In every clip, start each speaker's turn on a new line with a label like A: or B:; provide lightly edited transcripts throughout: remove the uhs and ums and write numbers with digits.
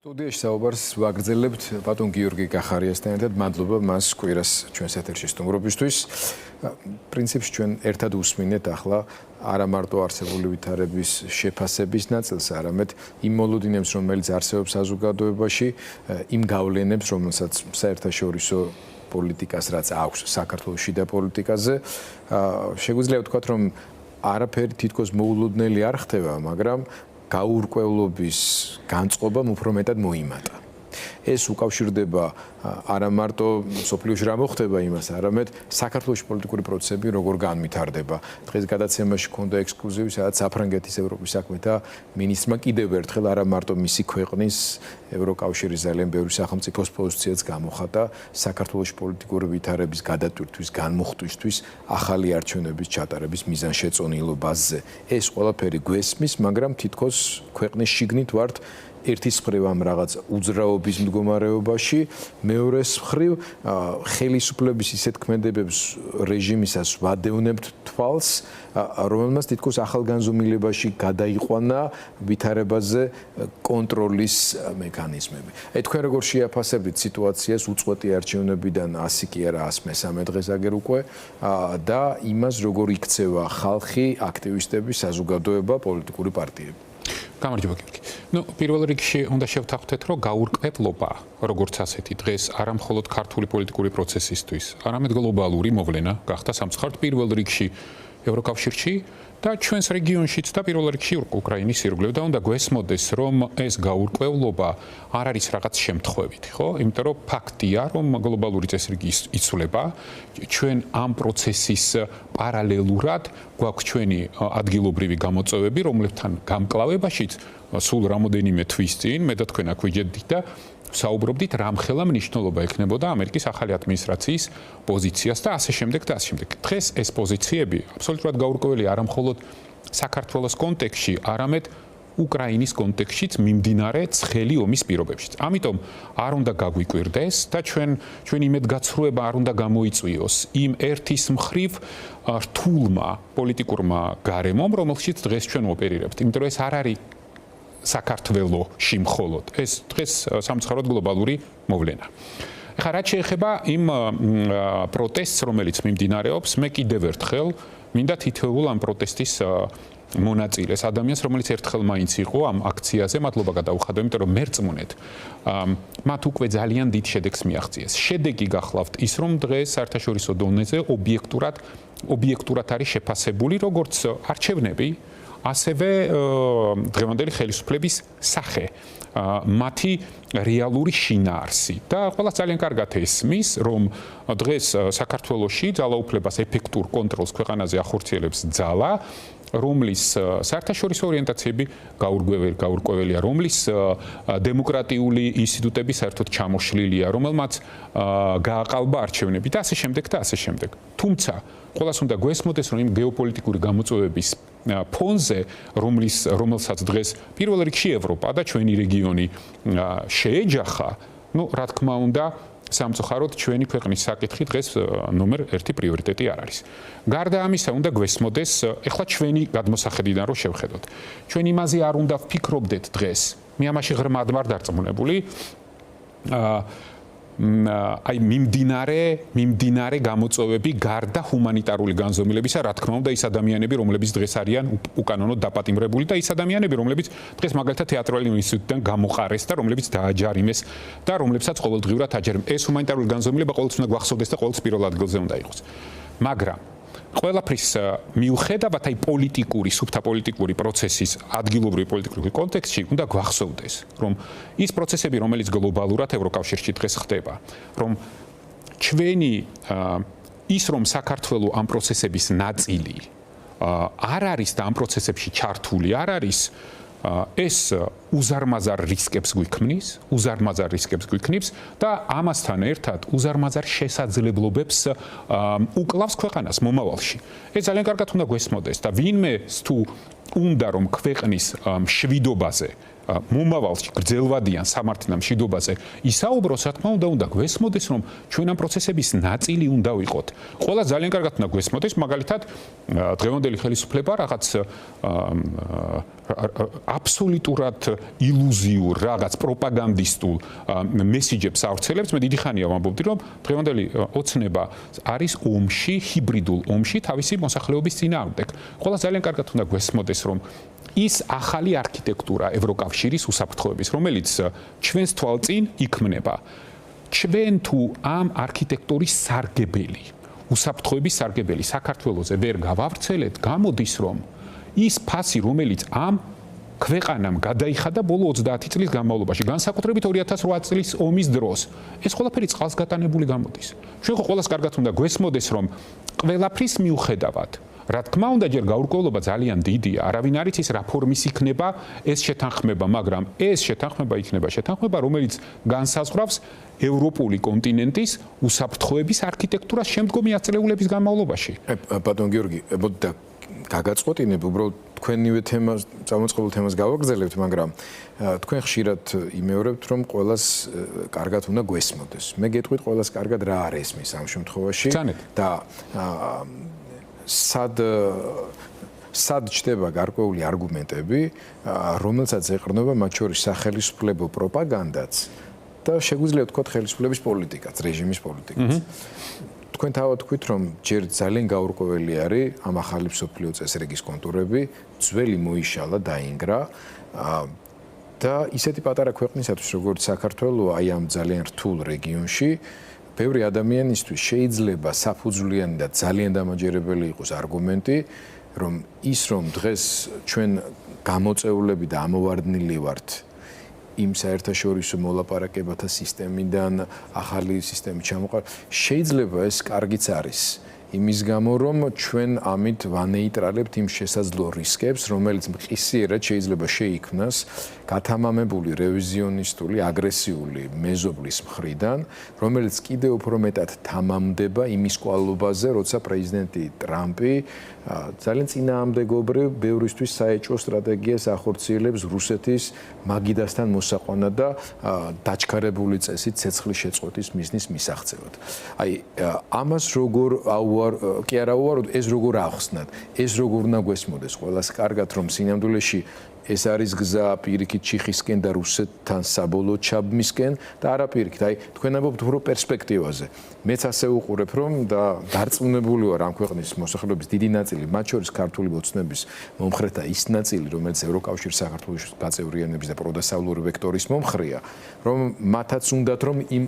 A: სტუდიაში საუბარს ვაგრძელებთ ბატონ გიორგი კახარიასთან ერთად. მადლობა მას კვირას ჩვენს ეთერში სტუმრობისთვის. პრინციპში ჩვენ ერთად უსმინეთ ახლა არა მარტო არსებული ვითარების შეფასების ნაწილს, არამედ იმ მოლოდინებს, რომელიც არსებობს საზოგადოებაში, იმ გავლენებს, რომელსაც საერთაშორისო პოლიტიკას რაც აქვს საქართველოს შიდა პოლიტიკაზე. შეგვიძლია ვთქვათ, რომ არაფერი თითქოს მოულოდნელი არ ხდება, მაგრამ გაურკვევლობის განწყობამ უფრო მეტად მოიმატა. ეს უკავშირდება არა მარტო სოფლიოში რა მოხდება იმას, არამედ საქართველოს პოლიტიკური პროცესები როგორ განვითარდება. დღეს გადაცემაში ქონდა ექსკლუზივი, სადაც საფრანგეთის ევროპის საქმეთა მინისტრმა კიდევ ერთხელ არა მარტო მისი ქვეყნის ევროკავშირის ძალიან ბევრი სახელმწიფოს პოზიციაც გამოხატა საქართველოს პოლიტიკური ვითარების გადატვირთვის, განმუხტვისთვის, ახალი არჩევნების ჩატარების მიზანშეწონილობაზე. ეს ყველაფერი გვესმის, მაგრამ თითქოს ქვეყნის შიგნით ვართ ერთის მხრივ ამ რაღაც უძრაობის მდგომარეობაში, მეორეს მხრივ ხელისუფლების ისეთ ქმედებებს რეჟიმისას ვადევნებთ თვალს, რომელმაც თითქოს ახალგანზომილებაში გადაიყვანა ვითარებაზე კონტროლის მექანიზმები. თქვენ როგორ შეაფასებთ სიტუაციას უწყვეტი არჩევნებიდან 100 კი არა 113 დღეს აგერ უკვე და იმას როგორ იქცევა ხალხი, აქტივისტები, საზოგადოება, პოლიტიკური პარტიები?
B: გამარჯობა გიორგი. პირველ რიგში უნდა შევთანხმდეთ, რომ გაურკვევლობა, როგორც ასეთი დღეს არა მხოლოდ ქართული პოლიტიკური პროცესისთვის, არამედ გლობალური მოვლენა გახდა სამწუხაროდ პირველ რიგში ევროკავშირში და ჩვენს რეგიონშიც და პირველ რიგში უკრაინის ირგვლივ და უნდა გვესმოდეს, რომ ეს გაურკვევლობა არ არის რაღაც შემთხვევითი, ხო? იმიტომ რომ ფაქტია, რომ გლობალური წესრიგი იცვლება, ჩვენ ამ პროცესის პარალელურად გვაქვს ჩვენი ადგილობრივი გამოწვევები, რომლებთან გამკლავებაშიც სულ რამოდენიმე თვის წინ მე და თქვენ აქ ვიჯერდით და საუბრობდით, რამხელა მნიშვნელობა ექნებოდა ამერიკის ახალი ადმინისტრაციის პოზიციას და ასე შემდეგ და ასე შემდეგ. დღეს ეს პოზიციები აბსოლუტურად გაურკვეველი არა მხოლოდ საქართველოს კონტექსტში, არამედ უკრაინის კონტექსტშიც მიმდინარე ცხელი ომის პირობებშიც. ამიტომ არ უნდა გაგვიკვირდეს და ჩვენი იმედგაცრუება არ უნდა გამოიწვიოს იმ ერთის მხრივ რთულმა პოლიტიკურმა გარემომ, რომელშიც დღეს ჩვენ ოპერირებთ. იმიტომ რომ ეს არ არის საქართველოში მხოლოდ. ეს დღეს სამწუხაროდ გლობალური მოვლენა. ეხლა რაც შეეხება იმ პროტესტს, რომელიც მიმდინარეობს, მე კიდევ ერთხელ მინდა თითოეულ ამ პროტესტის მონაწილეს ადამიანს, რომელიც ერთხელ მაინც იყო ამ აქციაზე, მადლობა გადაუხადო, იმიტომ რომ მერწმუნეთ, მათ უკვე ძალიან დიდ შედეგს მიაღწიეს. შედეგი გახლავთ ის, რომ დღეს საერთაშორისო დონეზე ობიექტურად არის შეფასებული როგორც არჩევნები, ასევე დღევანდელი ხელისუფლების სახე, მათი რეალური შინაარსი და ყველა ძალიან კარგად ესმის, რომ დღეს საქართველოში ძალაუფლებას ეფექტურ კონტროლს ქვეყანაზე ახორციელებს ძალა, რომლის საერთაშორისო ორიენტაციები გაურკვეველია, რომლის დემოკრატიული ინსტიტუტები საერთოდ ჩამოშლილია, რომელმაც გააყალბა არჩევნები და ასე შემდეგ და ასე შემდეგ. თუმცა ყველას უნდა გვესმოდეს, რომ იმ გეოპოლიტიკური გამოწვევების ფონზე, რომელსაც დღეს პირველ რიგში ევროპა და ჩვენი რეგიონი შეეჯახა, რა თქმა უნდა, სამწუხაროდ ჩვენი ქვეყნის საკითხი დღეს ნომერ 1 პრიორიტეტი არ არის. გარდა ამისა, უნდა გვესმოდეს, ეხლა ჩვენი გადმოსახედიდან რო შევხედოთ. ჩვენ იმაზე არ უნდა ვფიქრობდეთ დღეს. მე ამაში ღრმად ვარ დარწმუნებული. აი მიმდინარე გამოწვევები გარდა ჰუმანიტარული განზომილებისა, რა თქმა უნდა, ის ადამიანები, რომლებიც დღეს არიან უკანონოდ დაპატიმრებული და ის ადამიანები, რომლებიც დღეს მაგალითად თეატრალური ინსტიტუტიდან გამოყარეს და რომლებიც დააჯარიმეს და რომლებსაც ყოველდღიურად აჯერებენ. ეს ჰუმანიტარული განზომილება ყოველთვის უნდა გვახსოვდეს და ყოველთვის პირველ ადგილზე უნდა იყოს. მაგრამ ყველაფრის მიუხედავად აი სუფთა პოლიტიკური პროცესის ადგილობრივი პოლიტიკური კონტექსტში უნდა გვახსოვდეს, რომ ის პროცესები, რომელიც გლობალურად ევროკავშირში დღეს ხდება, რომ ჩვენი რომ საქართველოს ამ პროცესების ნაწილი არ არის და ამ პროცესებში ჩართული არ არის, ეს უზარმაზარ რისკებს გვიქმნის და ამასთან ერთად უზარმაზარ შესაძლებლობებს უკლავს ქვეყანას მომავალში. ეს ძალიან კარგად უნდა გვესმოდეს და ვინმე თუ უნდა რომ ქვეყნის მშვიდობაზე მომავალში გრძელვადიან სამართლიან მშვიდობაზე ისაუბროს, რა თქმა უნდა, გვესმოდეს, რომ ჩვენ ამ პროცესების ნაწილი უნდა ვიყოთ. ყველა ძალიან კარგად უნდა გვესმოდეს, მაგალითად, დღევანდელი ხელისუფლება რაღაც აბსოლუტურად ილუზიურ, რაღაც პროპაგანდისტულ მესიჯებს ავრცელებს. მე დიდი ხანია ვამბობდი, რომ დღევანდელი ოცნება არის ომში, ჰიბრიდულ ომში თავისი მოსახლეობის წინააღმდეგ. ყველა ძალიან კარგად უნდა გვესმოდეს, რომ ის ახალი არქიტექტურა ევროკავშირის უსაფრთხოების, რომელიც ჩვენს თვალწინ იქმნება. ჩვენ თუ ამ არქიტექტურის სარგებელი, უსაფრთხოების სარგებელი საქართველოზე ვერ გავავრცელეთ, გამოდის რომ ის ფასი, რომელიც ამ ქვეყანამ გადაიხადა ბოლო 30 წლის განმავლობაში, განსაკუთრებით 2008 წლის ომის დროს, ეს ყველაფერი წყალსგატანებული გამოდის. ჩვენ ხო ყველას კარგად უნდა გვესმოდეს, რომ ყველაფრის მიუხედავად რა თქმა უნდა, ჯერ გაურკვევლობა ძალიან დიდია. არავინ არ იცის რა ფორმის იქნება ეს შეთანხმება, მაგრამ ეს შეთანხმება იქნება შეთანხმება, რომელიც განსაზღვრავს ევროპული კონტინენტის უსაფრთხოების არქიტექტურას შემდგომი ათწლეულების განმავლობაში.
A: ბატონ გიორგი, ებოდა გაგაწყვეტინებ, უბრალოდ თქვენივე თემას, წამოწყებულ თემას გავაგრძელებთ, მაგრამ თქვენ ხშირად იმეორებთ, რომ ყველას კარგად უნდა გვესმოდეს. მე გეტყვით, ყველას კარგად რა არ ესმის ამ შემთხვევაში და სად ჩდება გარკვეული არგუმენტები, რომელსაც ეყრდნობა მათ შორის სახელისუფლებო პროპაგანდაც და შეგვიძლია ვთქვათ ხელისუფლების პოლიტიკაც, რეჟიმის პოლიტიკაც. თქვენ თავად თქვით, რომ ჯერ ძალიან გაურკვეველი არის ამ ახალი მსოფლიო წესრიგის კონტურები, ძველი მოიშალა, დაინგრა და ისეთი პატარა ქვეყნისათვის, როგორც საქართველო, აი ამ ძალიან რთულ რეგიონში ბევრი ადამიანისთვის შეიძლება საფუძვლიანი და ძალიან დამაჯერებელი იყოს არგუმენტი, რომ დღეს ჩვენ გამოწეულები და ამოვარდნილი ვართ იმ საერთაშორისო მოლაპარაკებათა სისტემიდან ახალი სისტემით ჩამოყალიბება, შეიძლება ეს კარგიც არის. იმის გამო, რომ ჩვენ ამით ვანეიტრალებთ იმ შესაძლო რისკებს, რომელიც მყისიერად შეიძლება შეიქმნას გათამამებული რევიზიონისტული, აგრესიული მეზობლის მხრიდან, რომელიც კიდევ უფრო მეტად თამამდება იმის კვალობაზე, როცა პრეზიდენტი ტრამპი ძალიან წინააღმდეგობრივ ბევრისთვის საეჭვო სტრატეგიას ახორციელებს რუსეთის მაგიდასთან მოსაყვანად და დაჩქარებული წესით ცეცხლის შეწყვეტის მიზნის მისაღწევად. აი, ამას როგორ კი არა უვაროდ, ეს როგორ ახსნათ, ეს როგორ უნდა გვესმოდეს ყველას კარგად, რომ სინამდვილეში ეს არის გზა პირიქით ჩიხისკენ და რუსეთთან საბოლოო ჩაბმისკენ და არა პირიქით. აი, თქვენ ამბობთ უფრო პერსპექტივაზე. მეც ასე უყურებ, რომ და დარწმუნებული ვარ ამ ქვეყნის მოსახლეობის დიდი ნაწილი, მათ შორის ქართული ოცნების მომხრეთა ის ნაწილი, რომელიც ევროკავშირის საქართველოს გაწევრიანების და პროდასავლური ვექტორის მომხრეა, რომ მათაც უნდათ რომ იმ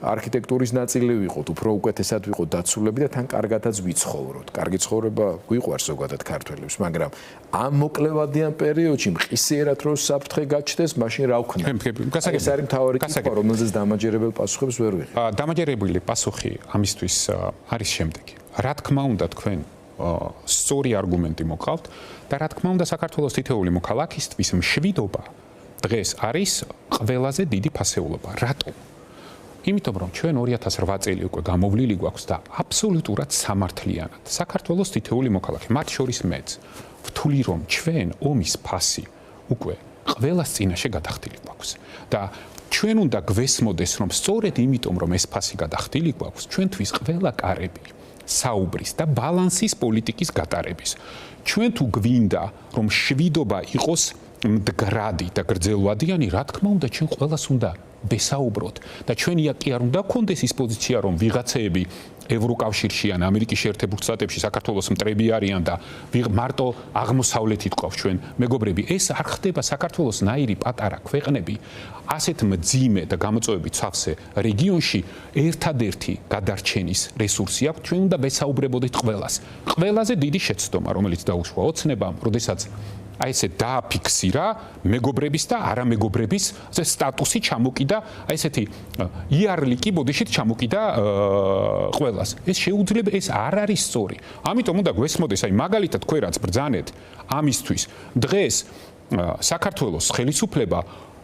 A: არქიტექტურის ნაწილი ვიყოთ, უფრო უკეთესად ვიყოთ დაცულები და თან კარგადაც ვიცხოვროთ. კარგი ცხოვრება გვიყვარს ზოგადად ქართველებს, მაგრამ ამ მოკლევადიან პერიოდში მყისიერად რო საფრთხე გაჩნდეს, მაშინ რა ვქნა? ეს არის მთავარი კითხვა, რომელზეც დამაჯერებელ პასუხებს ვერ ვიღებ.
B: დამაჯერებელი პასუხი ამისთვის არის შემდეგი. რა თქმა უნდა, თქვენ სწორი არგუმენტი მოგყავთ და რა თქმა უნდა, საქართველოს თითოეული მოქალაქისთვის მშვიდობა დღეს არის ყველაზე დიდი ფასეულობა. რატომ? იმიტომ რომ ჩვენ 2008 წელი უკვე გამოვლილი გვაქვს და აბსოლუტურად სამართლიანად საქართველოს თითოეული მოქალაქე, მათ შორის მეც, ვთვლი რომ ჩვენ ომის ფასი უკვე ყველას წინაშე გადახდილი გვაქვს და ჩვენ უნდა გვესმოდეს რომ სწორედ იმიტომ რომ ეს ფასი გადახდილი გვაქვს, ჩვენთვის ყველა კარები საუბრის და ბალანსის პოლიტიკის გატარების. ჩვენ თუ გვინდა რომ შვიდობა იყოს მდგრადი და გრძელვადიანი, რა თქმა უნდა, ჩვენ ყველას უნდა ვესაუბროთ და ჩვენი კი არ უნდა გქონდეს ის პოზიცია, რომ ვიღაცეები ევროკავშირში ან ამერიკის შეერთებულ შტატებში საქართველოს მტრები არიან და მარტო აღმოსავლეთით ყავს ჩვენ მეგობრები. ეს არ ხდება საქართველოს ნაირი პატარა ქვეყნები ასეთ მძიმე და გამოწვევებით სავსე რეგიონში ერთადერთი გადარჩენის რესურსი აქვს. ჩვენ უნდა ვესაუბრებოდეთ ყველას. ყველაზე დიდი შეცდომა, რომელიც დაუშვა ოცნებამ, როდესაც აი ესე დააფიქსირა მეგობრების და არამეგობრების სტატუსი ჩამოკიდა, აი ესეთი იარლიკი ბოდიშით ჩამოკიდა ყველას. ეს შეუძლია, ეს არ არის სწორი. ამიტომ უნდა გვესმოდეს, აი მაგალითად თქვენ რაც ბრძანეთ ამისთვის, დღეს საქართველოს ხელისუფლება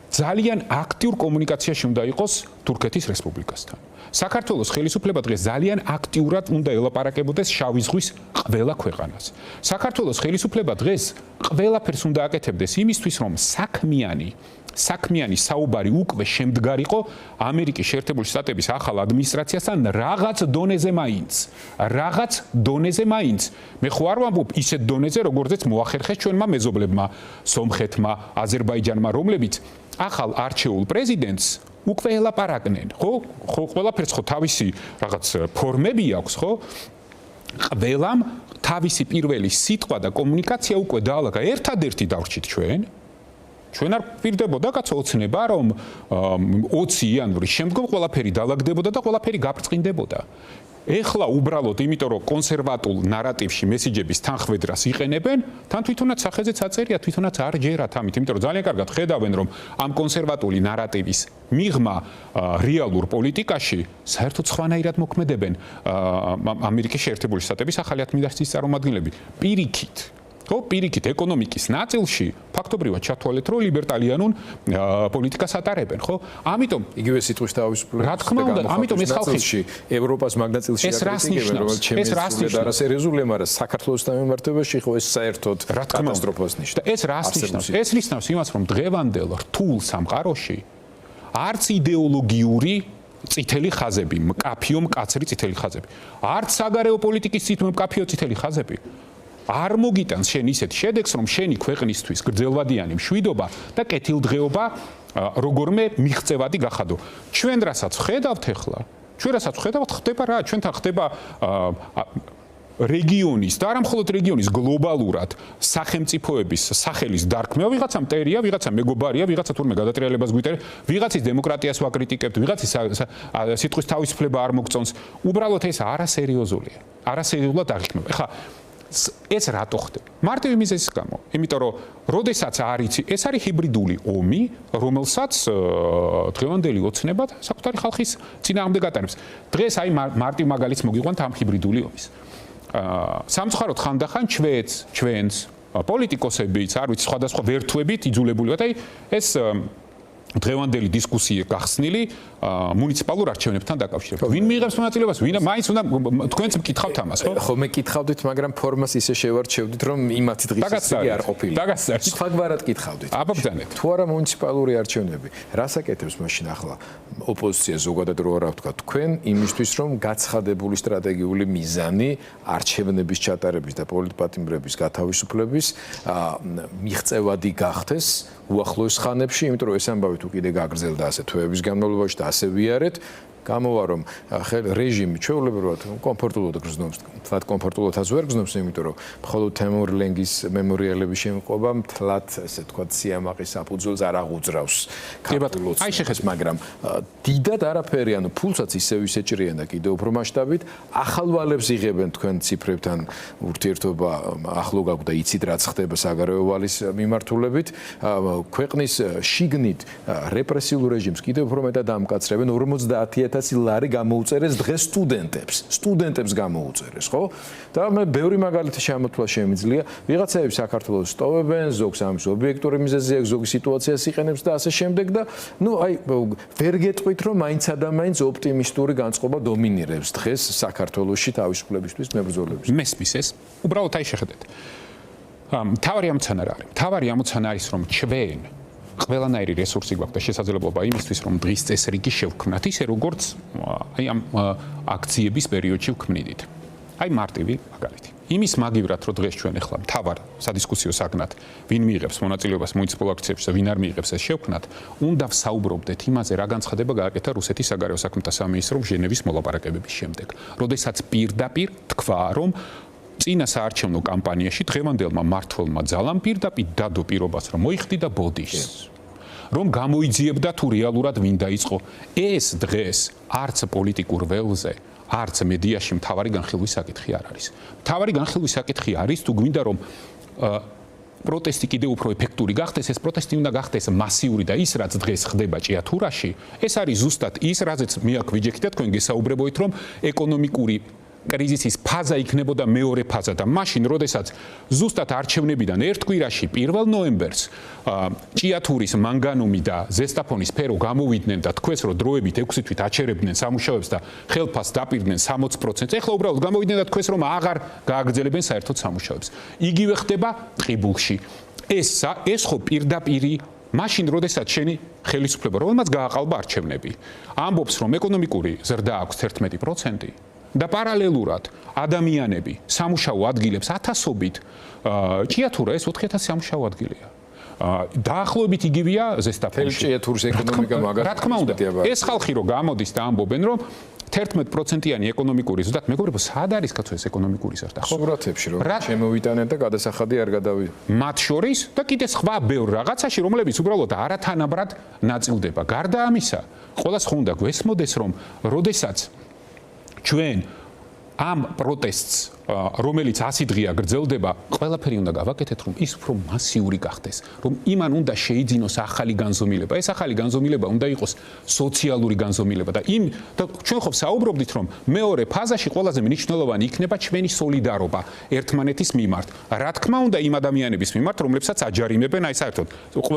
B: ძალიან აქტიურ კომუნიკაციაში უნდა იყოს თურქეთის რესპუბლიკასთან. საქართველოს ხელისუფლება დღეს ძალიან აქტიურად უნდა ელაპარაკებოდეს შავი ზღვის ყველა ქვეყანას. საქართველოს ხელისუფლება დღეს ყველაფერს უნდა აკეთებდეს იმისთვის, რომ საქმიანი საუბარი უკვე შემდგარიყო ამერიკის შეერთებული შტატების ახალ ადმინისტრაციასთან რაღაც დონეზე მაინც. მე ხო არ ვამბობ ისეთ დონეზე, როგორზეც მოახერხეს ჩვენმა მეზობლებმა, სომხეთმა, აზერბაიჯანმა, რომლებიც ახალ არჩეულ პრეზიდენტს უკვე ელაპარაკნენ, ხო? ყველაფერს ხო თავისი რაღაც ფორმები აქვს, ხო? ყველამ თავისი პირველი სიტყვა და კომუნიკაცია უკვე დაალაგა. ერთადერთი დავრჩით ჩვენ არ პირდებოდა კაცო ოცნება, რომ 20 იანვრის შემდგომ ყველაფერი დაალაგდებოდა და ყველაფერი გაბრწყინდებოდა. ეხლა უბრალოდ იმიტომ რომ კონსერვატულ ნარატივში მესიჯების თანხმედრას იყენებენ, თან თვითონაც სახეზეც აწერია, თვითონაც არ ჯერათ ამით, იმიტომ რომ ძალიან კარგად ხედავენ, რომ ამ კონსერვატული ნარატივის მიღმა რეალურ პოლიტიკაში საერთოდ სხვანაირად მოქმედებენ ამერიკის შეერთებული შტატების ახალი ადმინისტრაციის წარმომადგენლები. პირიქით ეკონომიკის ნაწილში ფაქტობრივად ჩათვალეთ, რომ ლიბერტალიანულ პოლიტიკას ატარებენ, ხო? ამიტომ
A: იგივე სიტყვის თავისუფლება.
B: რა თქმა უნდა, ამიტომ ეს ხალხი
A: ევროპას მაგნაწილში აკრიტიკებენ, რომელიც ჩემს არასერიოზულია, მაგრამ საქართველოს დამემართებაში ხო ეს საერთოდ კატასტროფას ნიშნავს.
B: ეს რას ნიშნავს? ეს ნიშნავს იმას, რომ დღევანდელ რთულ სამყაროში არც იდეოლოგიური წითელი ხაზები, მკაფიო მკაცრი წითელი ხაზები, არც საგარეო პოლიტიკის მკაფიო წითელი ხაზები არ მოგიტანს შენ ისეთ შედეგს, რომ შენი ქვეყნისთვის გრძელვადიანი მშვიდობა და კეთილდღეობა როგორმე მიღწევადი გახადო. ჩვენ რასაც ხედავთ ახლა, ხდება რა? ჩვენთან ხდება რეგიონის და არა მხოლოდ რეგიონის გლობალურად სახელმწიფოების სახელის დარქმევა, ვიღაცა მტერია, ვიღაცა მეგობარია, ვიღაცა თურმე გადატრიალებას გვიტერე, ვიღაცის დემოკრატიას ვაკრიტიკებთ, ვიღაცის სიტყვის თავისუფლება არ მოგწონს. უბრალოდ ეს არასერიოზულია. არასერიოზულად აღიქმება. ეხლა ეს რატო ხდება? მარტივი მიზეზის გამო. იმიტომ რომ როდესაც ეს არის ჰიბრიდული ომი, რომელსაც დღევანდელი ოცნება საკუთარი ხალხის წინააღმდეგ ატარებს. დღეს აი მარტივ მაგალითს მოგიყვანთ ამ ჰიბრიდული ომის. სამწუხაროდ ხანდახან ჩვენს პოლიტიკოსებიც, არ ვიცი, სხვადასხვა ვერთვებით იძულებულიათ, აი ეს დღევანდელი დისკუსია გახსნილი მუნიციპალურ არჩევნებთან დაკავშირებით. ვინ მიიღებს მონაწილეობას? ვინ მაინც უნდა თქვენც მკითხავთ ამას, ხო?
A: ხო, მე კითხავდით, მაგრამ ფორმას ისე შევარჩევდით, რომ იმათი დღის იგი არ ყოფილა.
B: დაგასწრებით.
A: სხვაგვარად კითხავდით.
B: აბაბძანეთ.
A: თუ არა მუნიციპალური არჩევნები, რას აკეთებს მაშინ ახლა ოპოზიცია ზოგადად რო არა ვთქვა თქვენ იმისთვის, რომ გაცხადებული სტრატეგიული მიზანი არჩევნების ჩატარების და პოლიტპატიმრების გათავისუფლების მიღწევადი გახდეს უახლოეს ხანებში, იმიტომ რომ ეს ამბავი თუ კიდე გაგრძელდა ასე თვეების განმავლობაში და ასე ვიარეთ, გამოვა რომ რეჟიმი ჩვეულებრივად კომფორტულად გრძნობს, თლად კომფორტულადაც ვერ გრძნობს, იმიტომ რომ მხოლოდ თემურ ლენგის მემორიალების შემოყვება მთლად, ესე ვთქვათ, სიამაყის საფუძველს არ აღუძრავს.
B: აი შეხეთ,
A: მაგრამ დიდად არაფერი, ანუ ფულსაც ისევ ისეჭრიან და კიდევ უფრო მასშტაბით, ახალ ვალებს იღებენ თქვენ ციფრებთან ურთიერთობა ახლო გაგვ და იცით რაც ხდება საგარეო ვალის მიმართულებით, ქვეყნის შიგნით რეპრესიულ რეჟიმს კიდევ უფრო მეტად ამკაცრებენ 50,000 ლარი გამოუწერეს დღეს სტუდენტებს გამოუწერეს, ხო? და მე ბევრი მაგალითი შემოთვლა შემიძლია. ვიღაცაები საქართველოს სტოვებენ, ზოგს ამის ობიექტური მიზეზი აქვს, ზოგი სიტუაციას იყენებს და ასე შემდეგ და ნუ აი ვერ გეტყვით რომ მაინცა და მაინც ოპტიმისტური განწყობა დომინირებს დღეს საქართველოში თავისუფლებისთვის მებრძოლების.
B: მესმის ეს. უბრალოდ აი შეხედეთ. თავარი ამოცანა რა არის? თავარი ამოცანა არის რომ ჩვენ ყველანაირი რესურსი გვაქვს და შესაძლებლობა იმისთვის, რომ დღის წესრიგი შევქმნათ, ისე როგორც აი ამ აქციების პერიოდში ვქმნიდით. აი მარტივი მაგალითი. იმის მაგივრად, რომ დღეს ჩვენ ახლა მთავარ სადისკუსიო საგნად ვინ მიიღებს მონაწილეობას მუნიციპალურ აქციებში და ვინ არ მიიღებს ეს შევქმნათ, უნდა ვსაუბრობდეთ იმაზე, რა განცხადება გააკეთა რუსეთის საგარეო საქმეთა სამინისტრომ ჟენევის მოლაპარაკებების შემდეგ. როდესაც პირდაპირ თქვა, რომ წინა საარჩევნო კამპანიაში დღევანდელმა მმართველმა ძალამ პირდაპირ დადო პირობას, რომ მოიხდი და ბოდის. რომ გამოიძიებდა თუ რეალურად ვინ დაიწყო. ეს დღეს არც პოლიტიკურ ველზე, არც მედიაში მთავარი განხილვის საკითხი არ არის. მთავარი განხილვის საკითხი არის თუ გვინდა რომ პროტესტი კიდევ უფრო ეფექტური გახდეს, ეს პროტესტი უნდა გახდეს მასიური და ის რაც დღეს ხდება ჭიათურაში, ეს არის ზუსტად ის, რაზეც მე აქ ვიჯექი და თქვენ გესაუბრებოით, რომ ეკონომიკური კრიზისის ფაზა იქნებოდა მეორე ფაზა და მაშინ, როდესაც ზუსტად არჩევნებიდან ერთ კვირაში 1 ნოემბერს ჭიათურის მანგანუმი და ზესტაფონის სფერო გამოვიდნენ და თქვეს, რომ დროებით 6 თვით აჩერებდნენ სამუშაოებს და ხელფასს დაპირდნენ 60%. ეხლა უბრალოდ გამოვიდნენ და თქვეს, რომ აღარ გააგრძელებენ საერთოდ სამუშაოებს. იგივე ხდება ტყიბულში. ეს ხო პირდაპირი მაშინ, როდესაც შენი ხელისუფლება, რომელმაც გააყალბა არჩევნები, ამბობს, რომ ეკონომიკური ზრდა აქვს 11%. და პარალელურად ადამიანები სამუშაო ადგილებს ათასობით ჭიათურა ეს 4000 სამუშაო ადგილია. დაახლოებით იგივეა ზესტაფონში.
A: ჭიათურის ეკონომიკა მაგათ.
B: რა თქმა უნდა, ეს ხალხი რო გამოდის და ამბობენ, რომ 11%-იანი ეკონომიკური ზრდა, მეგობრებო, სად არის კაცო ეს ეკონომიკური ზრდა, ხო?
A: სურათებში რომ შემოვიტანეთ და გადასახადი არ გადავიდა.
B: მათ შორის და კიდე სხვა ბევრ რაღაცაში, რომლებიც უბრალოდ არათანაბრად ნაწილდება. გარდა ამისა, ყველას ხო უნდა გვესმოდეს, რომ როდესაც ჩვენ ამ პროტესტს, რომელიც 100 დღეა გრძელდება, ყველაფერი უნდა გავაკეთეთ, რომ ის უფრო მასიური გახდეს, რომ იმან უნდა შეიძინოს ახალი განზომილება. ეს ახალი განზომილება უნდა იყოს სოციალური განზომილება და ჩვენ ხო საუბრობდით, რომ მეორე ფაზაში ყველაზე მნიშვნელოვანი იქნება ჩვენი სოლიდარობა ერთმანეთის მიმართ. რა თქმა უნდა, იმ ადამიანების მიმართ, რომლებსაც აჯარიმებენ, აი საერთოდ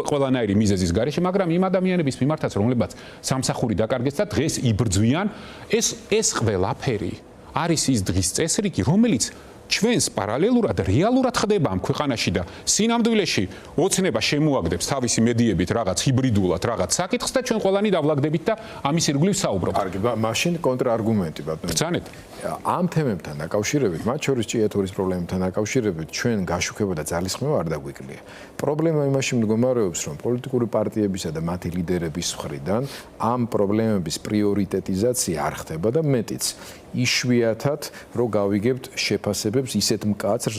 B: ყველანაირი მიზეზის გარეშე, მაგრამ იმ ადამიანების მიმართაც, რომლებსაც სამსახური დაკარგეს და დღეს იბრძვიან, ეს ყველაფერი არის ის დღის წესრიგი, რომელიც ჩვენს პარალელურად რეალურად ხდება ამ ქვეყანაში და სინამდვილეში ოცნება შემოაგდებს თავისი მედიებით რაღაც ჰიბრიდულად რაღაც საკითხს და ჩვენ ყველანი დავლაგდებით და ამის ირგვლივ საუბრობთ.
A: კარგი, მაშინ კონტრარგუმენტი ბატონო.
B: ბრძანეთ.
A: ამ თემებთან დაკავშირებით, მათ შორის ჭიათურის პრობლემებთან დაკავშირებით, ჩვენ გაშუქება და ძალისხმევა არ დაგვიკლია. პრობლემა იმაში მდგომარეობს, რომ პოლიტიკური პარტიებისა და მათი ლიდერების მხრიდან ამ პრობლემების პრიორიტეტიზაცია არ ხდება და მეტიც იშვიათად რო გავიგებთ შეფასებებს ისეთ მკაცრ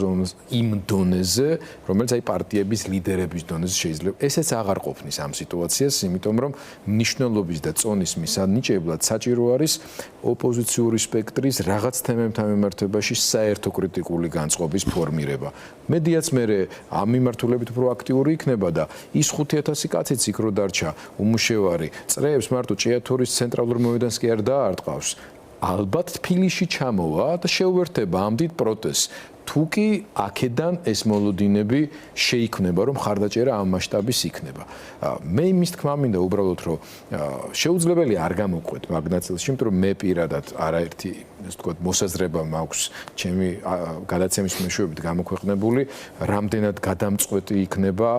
A: იმ დონეზე, რომელიც აი პარტიების ლიდერების დონეზე შეიძლება. ესეც აღარ ყოფნის ამ სიტუაციას, იმიტომ რომ მნიშვნელობის და წონის მისანიჭებლად საჭირო არის ოპოზიციური სპექტრის რაღაც თემებთან მიმართებაში საერთო კრიტიკული განწყობის ფორმირება. მედიაც მე ამ მიმართულებით უფრო აქტიური იქნება და ის 5000 კაციც იქ რო დარჩა უმუშევარი წრეებს მარტო ჭიათურის ცენტრალურ მოედანს კი არ დაარტყავს. ალბათ თბილისში ჩამოვა და შეუერთება ამ დიდ პროტესტს. თუ კი აქედან ეს მოლოდინები შეიქმნება, რომ ხარდაჭერა ამ მასშტაბის იქნება. მე იმის თქმა მინდა უბრალოდ, რომ შეუძლებელი არ გამოვყვეთ მაგ ნაწილში, იმიტომ რომ მე პირადად არაერთი, ასე ვთქვათ, მოსაზრება მაქვს ჩემი გადაცემის მეშვეობით გამოქვეყნებული, რამდენად გადამწყვეტი იქნება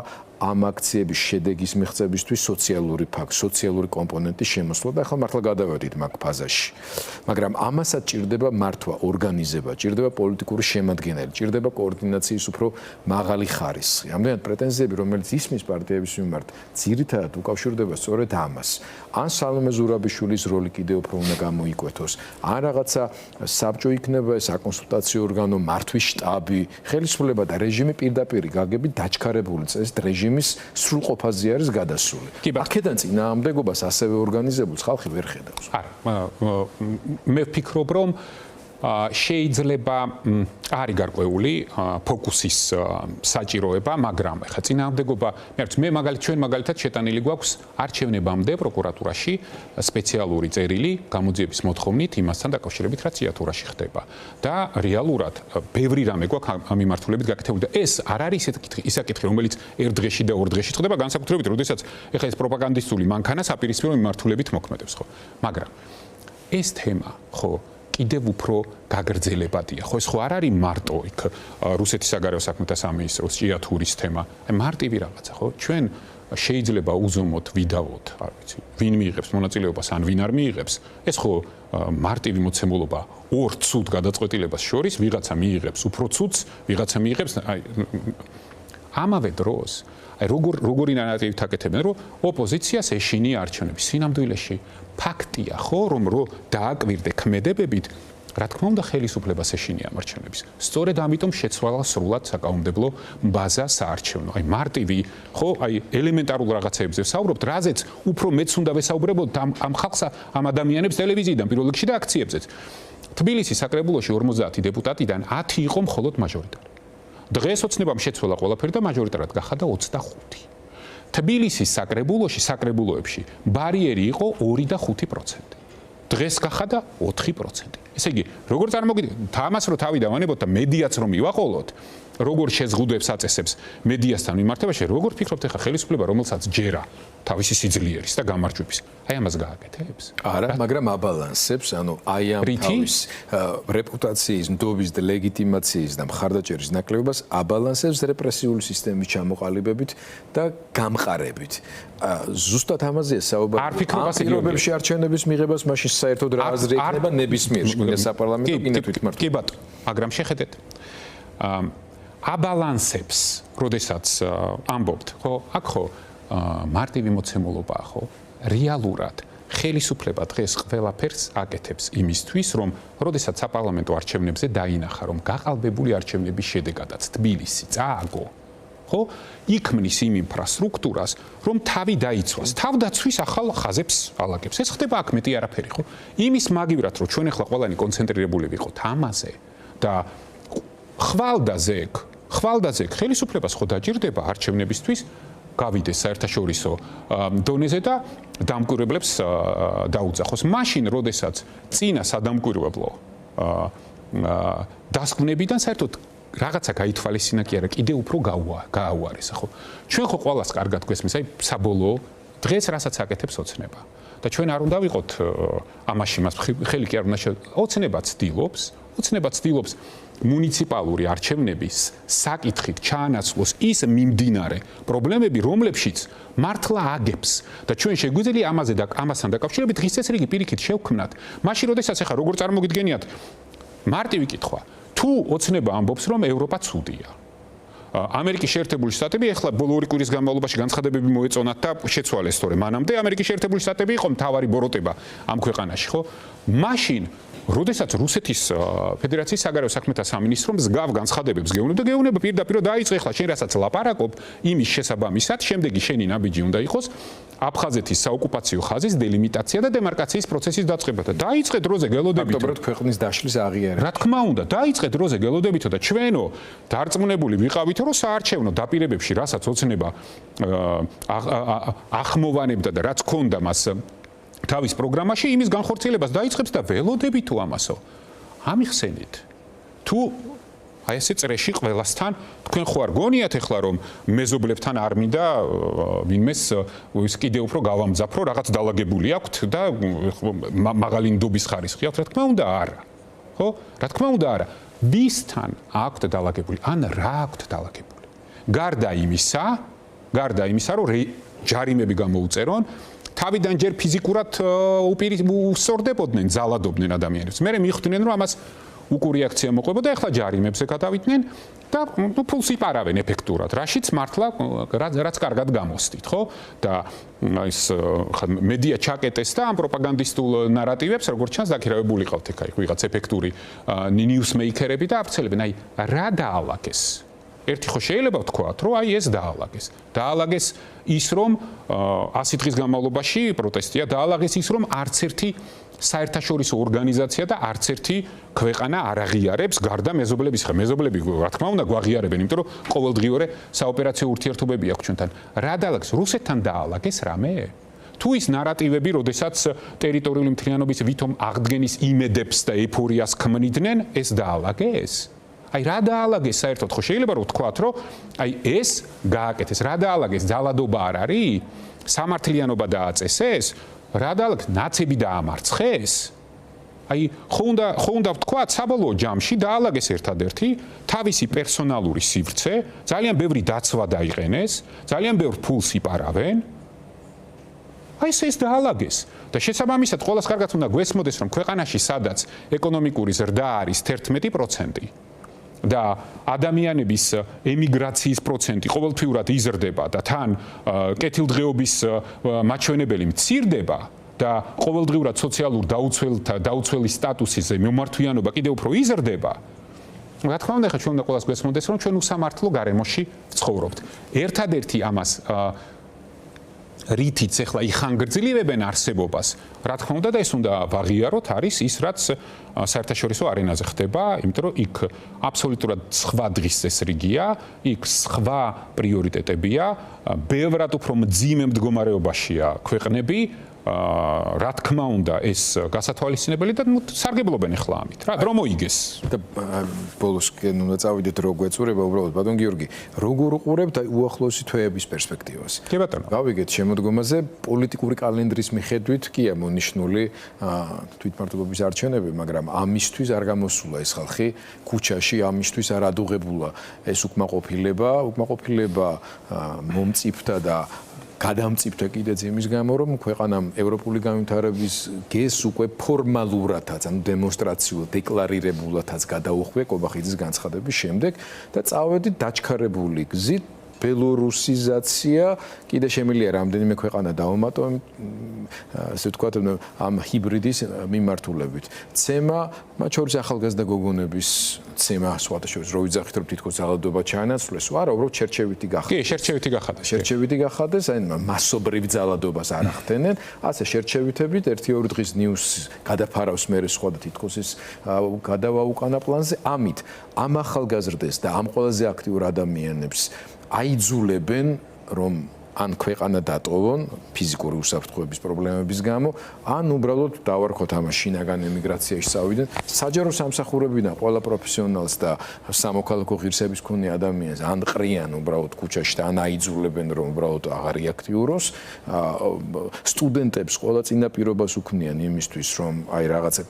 A: ამ აქციების შედეგის მიღწევისთვის სოციალური კომპონენტის შემოსვლა და ახლა მართლა გადავედით მაგ ფაზაში. მაგრამ ამასაც ჭირდება მართვა, ორგანიზება, ჭირდება პოლიტიკური შემადგენელი, ჭირდება კოორდინაციის უფრო მაღალი ხარისხი. ამდენად პრეტენზიები, რომელიც ისმის პარტიების მიმართ, ძირითადად უკავშირდება სწორედ ამას. ან სალომე ზურაბიშვილის როლი კიდევ უფრო უნდა გამოიკვეთოს, ან რაღაცა საბჭო იქნება, საკონსულტაციო ორგანო, მართვის შტაბი, ხელისუფლება და რეჟიმი პირდაპირ გაგებით დაჩქარებული წესით რეჟიმის სრულყოფაზე არის გადასული. აქედან წინააღმდეგობას ასევე ორგანიზებულს ხალხი ვერ ხედავს.
B: არა, მე ვფიქრობ, რომ შეიძლება არის გარკვეული ფოკუსის საჭიროება, მაგრამ ხა წინააღმდეგობა, მე მაგალითად შეტანილი გვაქვს არჩევნებამდე პროკურატურაში სპეციალური წერილი გამოძიების მოთხოვნით იმასთან დაკავშირებით, რაც ჭიათურაში ხდება. და რეალურად ბევრი რამე გვაქვს ამ მიმართულებით გაკეთებული და ეს არ არის ის საკითხი, რომელიც ერთ დღეში და ორ დღეში ხდება, განსაკუთრებით, როდესაც ეხა ეს პროპაგანდისტული მანქანა საპირისპირო მიმართულებით მოქმედებს, ხო? მაგრამ ეს თემა, ხო, კიდევ უფრო გაგრძელებადია. ხო, ეს ხო არ არის მარტო იქ რუსეთის საგარეო საქმეთა სამინისტროს ჭიათურის თემა. აი მარტივი რაღაცა, ხო? ჩვენ შეიძლება უზომოთ ვიდავოთ, არ ვიცი, ვინ მიიღებს მონაწილეობას ან ვინ არ მიიღებს. ეს ხო მარტივი მოცემულობა ორ ცუდ გადაწყვეტილებას შორის ვიღაცა მიიღებს უფრო ცუდს, ვიღაცა მიიღებს აი ამავე დროს აი როგორი ნარატივით აკეთებენ, რომ ოპოზიციას ეშინია არჩევნები. სინამდვილეში ფაქტია, ხო, რომ დააკვირდე ქმედებებით, რა თქმა უნდა, ხელისუფლებას ეშინია არჩევნების. სწორედ ამიტომ შეცვალა სრულად საკანონმდებლო ბაზა საარჩევნო. აი მარტივი, ხო, აი ელემენტარულ რაღაცებზე ვსაუბრობთ, რაზეც უფრო მეც უნდა ვესაუბრებოდეთ ამ ხალხსა, ამ ადამიანებს ტელევიზიიდან პირველ რიგში და აქციებზეც. თბილისის საკრებულოში 50 დეპუტატიდან 10 იყო მხოლოდ მაჟორიტარი. დღეს ოცნებამ შეცვალა ყველაფერი და მაჟორიტარად გახადა 25. თბილისის საკრებულოებში, საკრებულოებში ბარიერი იყო 2 და 5%. დღეს გახადა 4%. ესე იგი, როგორ წარმოგიდგენთ, თამას რო თავი დავანებოთ და მედიაც რომ მივაყოლოთ, როგორ შეზღუდვებს აწესებს მედიასთან მიმართებაში, როგორ ფიქრობთ ახლა ხელისუფლება, რომელსაც ჯერა თავისი სიძლიერის და გამარჯვების, აი ამას გააკეთებს?
A: არა, მაგრამ აბალანსებს, ანუ აი ამ თავის რეპუტაციის, ნდობის და ლეგიტიმაციის და მხარდაჭერის ნაკლებობას აბალანსებს რეპრესიული სისტემის ჩამოყალიბებით და გამყარებით. ზუსტად ამაზეა საუბარი.
B: არ ფიქრობ ასე
A: პირობებში არჩევნების მიღებას მაშინ საერთოდ რა აზრი ექნება ნებისმიერ შიგნით საპარლამენტო კინეთვითმართვა.
B: კი ბატონო, მაგრამ შეხედეთ აბალანსებს, როდესაც ამბობთ, ხო, აქ ხო მარტივი მოცემულობაა, ხო? რეალურად ხელისუფლება დღეს ყველაფერს აკეთებს იმისთვის, რომ როდესაც საპარლამენტო არჩევნებზე დაინახა, რომ გაყალბებული არჩევნების შედეგადაც თბილისი წააგო, ხო? იქმნის იმ ინფრასტრუქტურას, რომ თავი დაიცვას, თავდაცვის ახალ ხაზებს ალაგებს. ეს ხდება აქ მეტი არაფერი, ხო? იმის მაგივრად, რომ ჩვენ ახლა ყველანი კონცენტრირებული ვიყოთ ამაზე და ხვალდაზე ხელისუფლებას ხო დაჭირდება არჩევნებისთვის გავიდეს საერთაშორისო დონეზე და დამკვირვებლებს დაუძახოს. მაშინ, როდესაც წინა სადამკვირვებლო დასკვნებიდან საერთოდ რაღაცა გაითვალისწინა კი არა, კიდე უფრო გააუარესა, ხო? ჩვენ ხო ყველას კარგად გვესმის, აი საბოლოო დღეს რასაც აკეთებს ოცნება. და ჩვენ არ უნდა ვიყოთ ამაში მას ხელი კი არ უნდა ოცნება ცდილობს მუნიციპალური არჩევნების საკითხით ჩაანაცვლოს ის მიმდინარე პრობლემები, რომლებშიც მართლა აგებს და ჩვენ შეგვიძლია ამასთან დაკავშირებით ღირს წესრიგი პირიქით შევქმნათ. მაშინ, როდესაც ახლა როგორ წარმოგიდგენიათ მარტივი კითხვა, თუ ოცნება ამბობს, რომ ევროპა ცუდია. ამერიკის შეერთებული შტატები ახლა ბოლო 2 კვირის განმავლობაში განცხადებები მოეწონათ და შეცვალეს, თორემ მანამდე ამერიკის შეერთებული შტატები იყო მთავარი ბოროტება ამ ქვეყანაში, ხო? მაშინ როდესაც რუსეთის ფედერაციის საგარეო საქმეთა სამინისტრო მსგავ განცხადებებს გეუბნება პირდაპირ დაიწყე ახლა შენ რასაც ლაპარაკობ იმის შესაბამისად შემდეგი შენი ნაბიჯი უნდა იყოს აფხაზეთის საოკუპაციო ხაზის დელიმიტაცია და დემარკაციის პროცესის დაწყება და დაიწყე დროზე გელოდებითო
A: ფაქტობრივად ქვეყნის დაშლის აღიარება.
B: რა თქმა უნდა, დაიწყე დროზე გელოდებითო და ჩვენო დარწმუნებული ვიყავითო რომ საარჩევნო დაპირებებში რასაც ოცნება ახმოვანებდა და რაც ქონდა მას თავის პროგრამაში იმის განხორციელებას დაიწყებს და ველოდებითო ამასო. ამიხსენით. თუ აი ესე წრეში ყველასთან თქვენ ხო არ გონიათ ახლა რომ მეზობლებთან არ მინდა ვინმეს ის კიდე უფრო გავამძაფრო რაღაც დაალაგებული აქვთ და მაღალი ნდობის ხარისხი აქვთ რა თქმა უნდა არა. ხო? რა თქმა უნდა არა. ვისთან აქვთ დაალაგებული? ან რა აქვთ დაალაგებული? გარდა იმისა რომ ჯარიმები გამოუწერონ თავიდან ჯერ ფიზიკურად უსწორდებოდნენ, ძალადობდნენ ადამიანებს. მერე მიხვდნენ რომ ამას უკუ რეაქცია მოყვებოდა, ახლა ჯარიმებზე გადავიდნენ და ფულს იპარავენ ეფექტურად. რაშიც მართლა რაც კარგად გამოსდით, ხო? და ის მედია ჩაკეტეს და ამ პროპაგანდისტულ ნარატივებს როგორც ჩანს დაქირავებული ყავთ ეგ ვიღაც ეფექტური ნიუსმეიკერები და აფცელებენ. აი რა დაალაგეს? ერთი ხო შეიძლება ვთქვათ, რომ აი ეს დაალაგეს ის რომ 100 დღის განმავლობაში პროტესტია დაალაგეს ის რომ არც ერთი საერთაშორისო ორგანიზაცია და არც ერთი ქვეყანა არ აღიარებს გარდა მეზობლების. ხა მეზობლები რა თქმა უნდა გვაღიარებენ, იმიტომ რომ ყოველდღიურე საოპერაციო ურთიერთობები აქვს ჩვენთან. რა დაალაგეს? რუსეთთან დაალაგეს რამე? თუ ის ნარატივები, როდესაც ტერიტორიული მთლიანობის ვითომ აღდგენის იმედებს და ეიფორიას ქმნიდნენ, ეს დაალაგეს? აი რა დაალაგეს საერთოდ ხო შეიძლება რომ ვთქვათ რომ აი ეს გააკეთეს რა დაალაგეს ძალადობა არ არის სამართლიანობა დააწესეს რა დაალაგეს ნაცები დაამარცხეს აი ხო უნდა ვთქვათ საბოლოო ჯამში დაალაგეს ერთადერთი თავისი პერსონალური სივრცე ძალიან ბევრი დაცვა დაიყენეს ძალიან ბევრ ფულს იპარავენ აი ეს დაალაგეს და შესაბამისად ყველას კარგად უნდა გვესმოდეს რომ ქვეყანაში სადაც ეკონომიკური ზრდა არის 11% და ადამიანების ემიგრაციის პროცენტი ყოველთვიურად იზრდება და თან კეთილდღეობის მაჩვენებელი მცირდება და ყოველდღიურად სოციალურ დაუცველი სტატუსზე მიმართვიანობა კიდევ უფრო იზრდება. რა თქმა უნდა, ჩვენ უნდა ყველას გვესმოდეს, რომ ჩვენ უსამართლო გარემოში ვცხოვრობთ. ერთადერთი ამას რითიც ახლა იხანგრძლივებენ არსებობას, რა თქმა უნდა და ეს უნდა ვაღიაროთ, არის ის, რაც საერთაშორისო არენაზე ხდება, იმიტომ რომ იქ აბსოლუტურად სხვა დღის წესრიგია, იქ სხვა პრიორიტეტებია, ბევრად უფრო მძიმე მდგომარეობაშია ქვეყნები, რა თქმა უნდა ეს გასათვალისწინებელი და სარგებლობენ ახლა ამით რა რომ მოიგეს
A: და ბოლოსკენ უნდა წავიდეთ რო გვეწურება უბრალოდ ბატონ გიორგი როგორ უყურებთ უახლოესი თვეების პერსპექტივას
B: კი ბატონო
A: გავიგეთ შემოდგომაზე პოლიტიკური კალენდრის მიხედვით კია მონიშნული თვითმმართველობის არჩევნები მაგრამ ამისთვის არ გამოსულა ეს ხალხი ქუჩაში ამისთვის არ ადუღებულა ეს უკმაყოფილება მომწიფდა და გადამწიფდა კიდეც იმის გამო რომ ქვეყანამ ევროპული განვითარების გეს უკვე ფორმალურადაც ანუ დემონსტრაციულად დეკლარირებულადაც გადაუხვია კობახიძის განცხადების შემდეგ და წავედით დაჩქარებული გზით ბელორუსიზაცია კიდე შემიძლია რამდენიმე ქვეყანა დაუმატო ასე ვთქვათ ამ ჰიბრიდის მიმართულებით. ცემა, მათ შორის ახალგაზრდა გოგონების ცემა, სხვათა შორის რო ვიძახით რომ თითქოს ძალადობა ჩაანაცვლეს, არა, უბრალოდ შერჩევითი გახადეს.
B: კი, შერჩევითი გახადეს.
A: შერჩევითი გახადეს, აი მასობრივ ძალადობას არ ახდენენ, ასე შერჩევითებით 1-2 დღის ნიუსს გადაფარავს მე სხვა და თითქოს ის გადავა უკანა პლანზე, ამით ამ ახალგაზრდეს და ამ ყველაზე აქტიურ ადამიანებს აიძულებენ რომ ან ქვეყანა დატოვონ ფიზიკური უსაფრთხოების პრობლემების გამო, ან უბრალოდ დავარქოთ ამას შინაგან ემიგრაციაში წავიდნენ. საჯარო სამსახურებიდან ყველა პროფესიონალს და სამოქალაქო ღირსების მქონე ადამიანს ან ყრიან უბრალოდ ქუჩაში და ან აიძულებენ რომ უბრალოდ აღარ იაქტიუროს. სტუდენტებს ყველა წინაპირობას უქმნიან იმისთვის რომ აი რაღაცა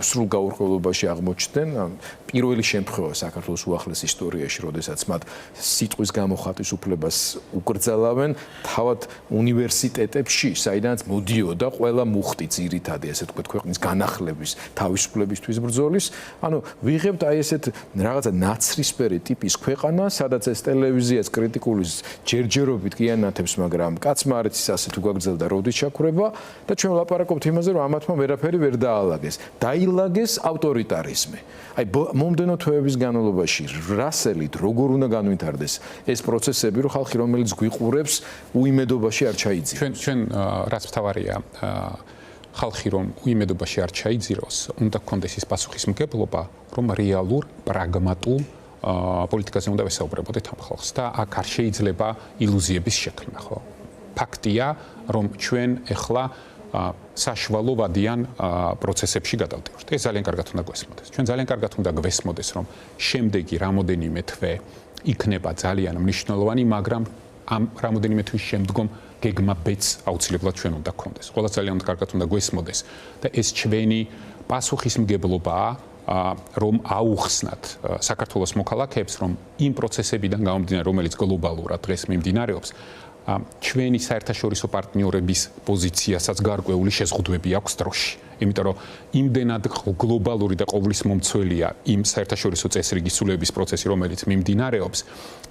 A: სრულ გაურკვევლობაში აღმოჩნდნენ. პირველი შემთხვევა საქართველოს უახლეს ისტორიაში, როდესაც მათ სიტყვის გამოხატვის უფლებას უკრძალავენ თავად უნივერსიტეტებში, საიდანაც მოდიოდა ყველა მუხტი ძირითადი, ასე ვთქვათ, ქვეყნის განახლების, თავისუფლებისთვის ბრძოლის. ანუ ვიღებთ აი ესეთ რაღაცა ნაცრისფერი ტიპის ქვეყანა, სადაც ეს ტელევიზიას კრიტიკული ჯერჯერობით კიანათებს, მაგრამ კაცმარეთის ასე თუ გვაგრძელდა როდის ჩაქრება და ჩვენ ვლაპარაკობთ იმაზე, რომ ამათმა ვერაფერი ვერ დაალაგეს. დაილაგეს ავტორიტარიზმი. აი მომდენო თვეების განმავლობაში რასელით როგორ უნდა განვითარდეს ეს პროცესები, რომ ხალხი რომელიც გვიყურებს უიმედობაში არ ჩაიძიროს.
B: ჩვენ რაც მთავარია ხალხი რომ უიმედობაში არ ჩაიძიროს, უნდა გქონდეს ის პასუხისმგებლობა, რომ რეალურ, პრაგმატულ პოლიტიკაზე უნდა ვესაუბრებოდეთ ამ ხალხს და აქ არ შეიძლება ილუზიების შექმნა, ხო? ფაქტია, რომ ჩვენ ეხლა საშუალო ვადიან პროცესებში გადავდივართ. ეს ძალიან კარგად უნდა გვესმოდეს. ჩვენ ძალიან კარგად უნდა გვესმოდეს, რომ შემდეგი რამოდენიმე თვე იქნება ძალიან მნიშვნელოვანი, მაგრამ ამ რამოდენიმე თვის შემდგომ გეგმა ბეც აუცილებლად ჩვენ უნდა გქონდეს. ყველა ძალიან კარგად უნდა გვესმოდეს და ეს ჩვენი პასუხისმგებლობაა, რომ აუხსნათ საქართველოს მოქალაქეებს, რომ იმ პროცესებიდან გამომდინარე, რომელიც გლობალურად დღეს მიმდინარეობს, ჩვენი საერთაშორისო პარტნიორების პოზიციასაც გარკვეული შეზღუდვები აქვს დროში. იმიტომ რომ იმდენად გლობალური და ყოვლის მომცველია იმ საერთაშორისო წესრიგის სრულების პროცესი, რომელიც მიმდინარეობს,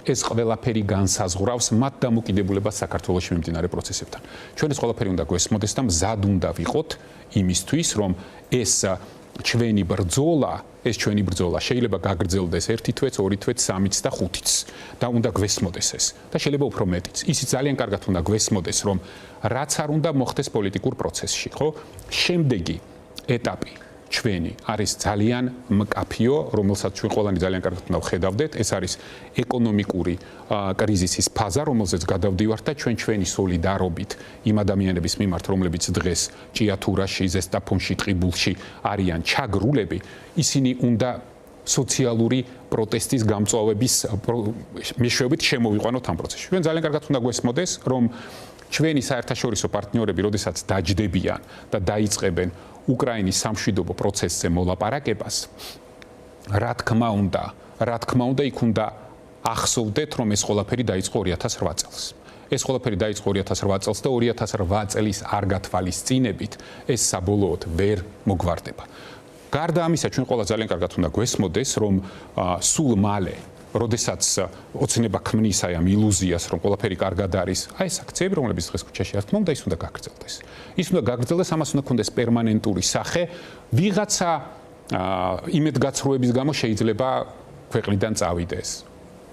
B: ეს ყველაფერი განსაზღვრავს მათ დამოკიდებულებას საქართველოში მიმდინარე პროცესებთან. ჩვენ ეს ყველაფერი უნდა გვესმოდეს და მზად უნდა ვიყოთ იმისთვის, რომ ეს ჩვენი ბრძოლა შეიძლება გაგრძელდეს 1 თვეც, 2 თვეც, 3-ც და 5-ც და უნდა გვესმოდეს ეს და შეიძლება უფრო მეტიც. ისიც ძალიან კარგად უნდა გვესმოდეს, რომ რაც არ უნდა მოხდეს პოლიტიკურ პროცესში, ხო? შემდეგი ეტაპი ჩვენი არის ძალიან მკაფიო, რომელსაც ჩვენ ყველანი ძალიან კარგად უნდა ვხედავდეთ. ეს არის ეკონომიკური კრიზისის ფაზა, რომელზეც გადავდივართ და ჩვენი სოლიდარობით იმ ადამიანების მიმართ, რომლებიც დღეს ჭიათურაში, ზესტაფონში, ტყიბულში არიან ჩაგრულები, ისინი უნდა სოციალური პროტესტის გამწვავების მეშვეობით შემოვიყვანოთ ამ პროცესში. ჩვენ ძალიან კარგად უნდა გვესმოდეს, რომ ჩვენი საერთაშორისო პარტნიორები, როდესაც დაჯდებიან და დაიწყებენ უკრაინის სამშვიდობო პროცესზე მოლაპარაკებას, რა თქმა უნდა, იქ უნდა ახსოვდეთ, რომ ეს ყველაფერი დაიწყო 2008 წელს. ეს ყველაფერი დაიწყო 2008 წელს და 2008 წლის არ გათვალისწინებით ეს საბოლოოდ ვერ მოგვარდება. გარდა ამისა, ჩვენ ყველა ძალიან კარგად უნდა გვესმოდეს, რომ სულ მალე როდესაც ოცნება ქმნის აი ამ ილუზიას, რომ ყველაფერი კარგად არის, აი ეს აქციები, რომლებიც დღეს ქუჩაში არ თმობ და ის უნდა გაგრძელდეს. ის უნდა გაგრძელდეს, ამას უნდა ქონდეს პერმანენტური სახე. ვიღაცა იმედგაცრუების გამო შეიძლება ქვეყნიდან წავიდეს.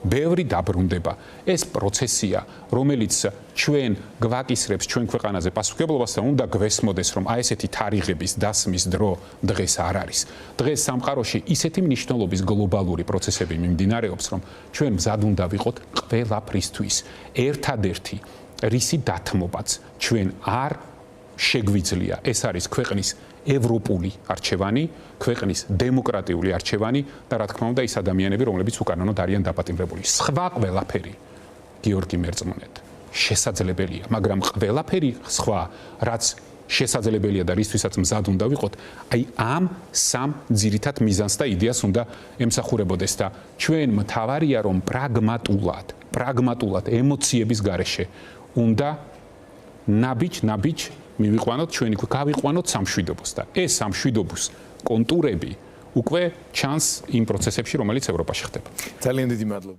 B: ბევრი დაბრუნდება. ეს პროცესია, რომელიც ჩვენ გვაკისრებს ჩვენ ქვეყანაზე პასუხისმგებლობას და უნდა გვესმოდეს, რომ აი ესეთი თარიღების დასმის დრო დღეს არ არის. დღეს სამყაროში ისეთი მნიშვნელობის გლობალური პროცესები მიმდინარეობს, რომ ჩვენ მზად უნდა ვიყოთ ყველაფრისთვის. ერთადერთი რისი დათმობაც ჩვენ არ შეგვიძლია. ეს არის ქვეყნის ევროპული არჩევანი, ქვეყნის დემოკრატიული არჩევანი და რა თქმა უნდა ის ადამიანები, რომლებიც უკანონოდ არიან დაპატიმრებული. სხვა ყველაფერი, გიორგი მერწმუნეთ, შესაძლებელია, მაგრამ ყველაფერი სხვა, რაც შესაძლებელია და რისთვისაც მზად უნდა ვიყოთ, აი ამ სამ ძირითად მიზანს და იდეას უნდა ემსახურებოდეს და ჩვენ მთავარია რომ პრაგმატულად ემოციების გარეშე უნდა ნაბიჯ მივიყვანოთ ჩვენი გავიყვანოთ სამშვიდობოს და ეს სამშვიდობის კონტურები უკვე ჩანს იმ პროცესებში, რომელიც ევროპაში ხდება.
A: ძალიან დიდი მადლობა.